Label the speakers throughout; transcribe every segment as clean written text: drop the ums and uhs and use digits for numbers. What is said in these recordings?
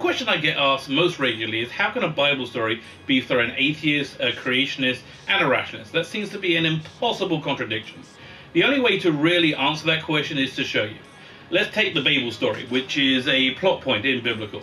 Speaker 1: question I get asked most regularly is, how can a Bible story be for an atheist, a creationist, and a rationalist? That seems to be an impossible contradiction. The only way to really answer that question is to show you. Let's take the Babel story, which is a plot point in biblical.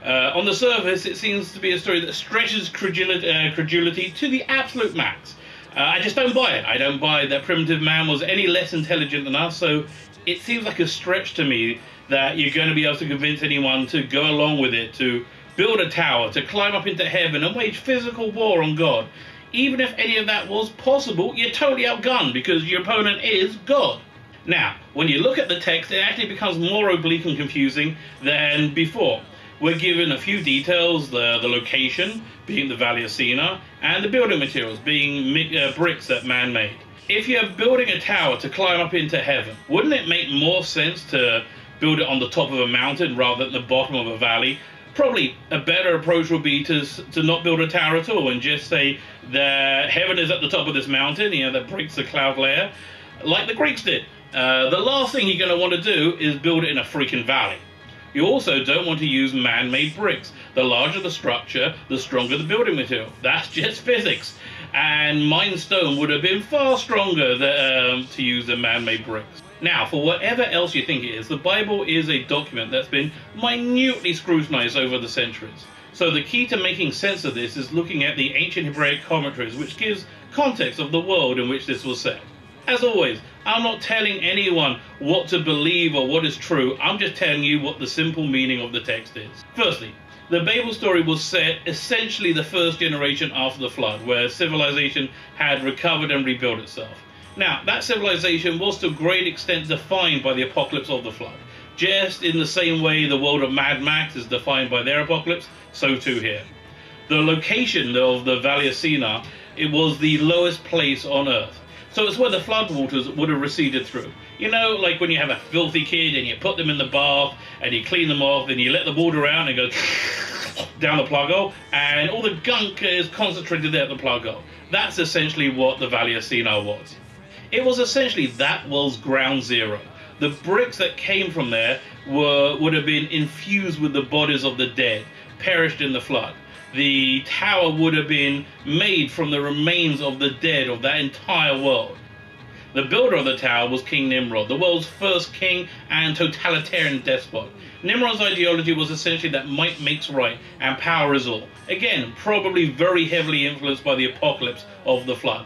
Speaker 1: On the surface, it seems to be a story that stretches credulity to the absolute max. I just don't buy it. I don't buy that primitive man was any less intelligent than us, so it seems like a stretch to me that you're going to be able to convince anyone to go along with it, to build a tower, to climb up into heaven and wage physical war on God. Even if any of that was possible, you're totally outgunned because your opponent is God. Now, when you look at the text, it actually becomes more oblique and confusing than before. We're given a few details, the location being the Valley of Sina, and the building materials being bricks that man made. If you're building a tower to climb up into heaven, wouldn't it make more sense to build it on the top of a mountain rather than the bottom of a valley? Probably a better approach would be to not build a tower at all and just say that heaven is at the top of this mountain, that breaks the cloud layer, like the Greeks did. The last thing you're going to want to do is build it in a freaking valley. You also don't want to use man-made bricks. The larger the structure, the stronger the building material. That's just physics. And mined stone would have been far stronger to use than man-made bricks. Now, for whatever else you think it is, the Bible is a document that's been minutely scrutinized over the centuries. So the key to making sense of this is looking at the ancient Hebraic commentaries, which gives context of the world in which this was set. As always, I'm not telling anyone what to believe or what is true. I'm just telling you what the simple meaning of the text is. Firstly, the Babel story was set essentially the first generation after the flood, where civilization had recovered and rebuilt itself. Now, that civilization was to a great extent defined by the apocalypse of the flood. Just in the same way the world of Mad Max is defined by their apocalypse, so too here. The location of the Valley of Sina, it was the lowest place on earth. So it's where the floodwaters would have receded through. Like when you have a filthy kid and you put them in the bath and you clean them off and you let the water out and it goes down the plug hole and all the gunk is concentrated there at the plug hole. That's essentially what the Valley of Sina was. It was essentially that world's ground zero. The bricks that came from there would have been infused with the bodies of the dead, perished in the flood. The tower would have been made from the remains of the dead of that entire world. The builder of the tower was King Nimrod, the world's first king and totalitarian despot. Nimrod's ideology was essentially that might makes right and power is all. Again, probably very heavily influenced by the apocalypse of the flood.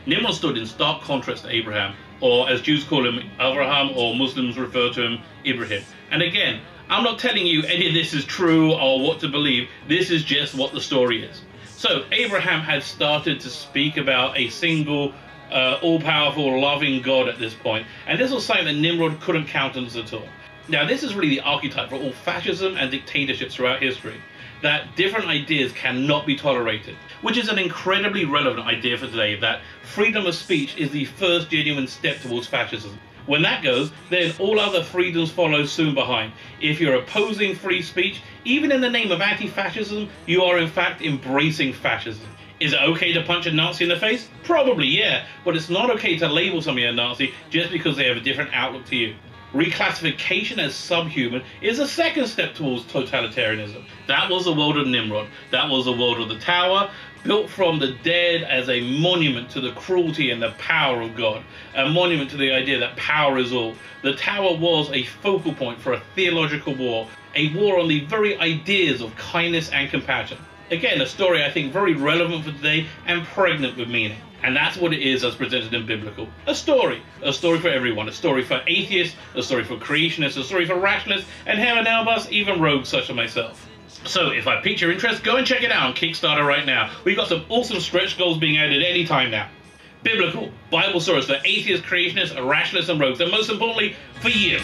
Speaker 1: Nimrod stood in stark contrast to Abraham, or as Jews call him, Avraham, or Muslims refer to him, Ibrahim. And again, I'm not telling you any of this is true or what to believe. This is just what the story is. So Abraham had started to speak about a single, all-powerful, loving God at this point. And this was something that Nimrod couldn't countenance at all. Now, this is really the archetype for all fascism and dictatorships throughout history, that different ideas cannot be tolerated, which is an incredibly relevant idea for today, that freedom of speech is the first genuine step towards fascism. When that goes, then all other freedoms follow soon behind. If you're opposing free speech, even in the name of anti-fascism, you are in fact embracing fascism. Is it okay to punch a Nazi in the face? Probably, yeah, but it's not okay to label somebody a Nazi just because they have a different outlook to you. Reclassification as subhuman is a second step towards totalitarianism. That was the world of Nimrod. That was the world of the tower, built from the dead as a monument to the cruelty and the power of God, a monument to the idea that power is all. The tower was a focal point for a theological war, a war on the very ideas of kindness and compassion. Again, a story I think very relevant for today and pregnant with meaning. And that's what it is as presented in biblical. A story for everyone, a story for atheists, a story for creationists, a story for rationalists, and heaven help us, even rogues such as myself. So if I piqued your interest, go and check it out on Kickstarter right now. We've got some awesome stretch goals being added any time now. Biblical Bible stories for atheists, creationists, rationalists, and rogues, and most importantly, for you.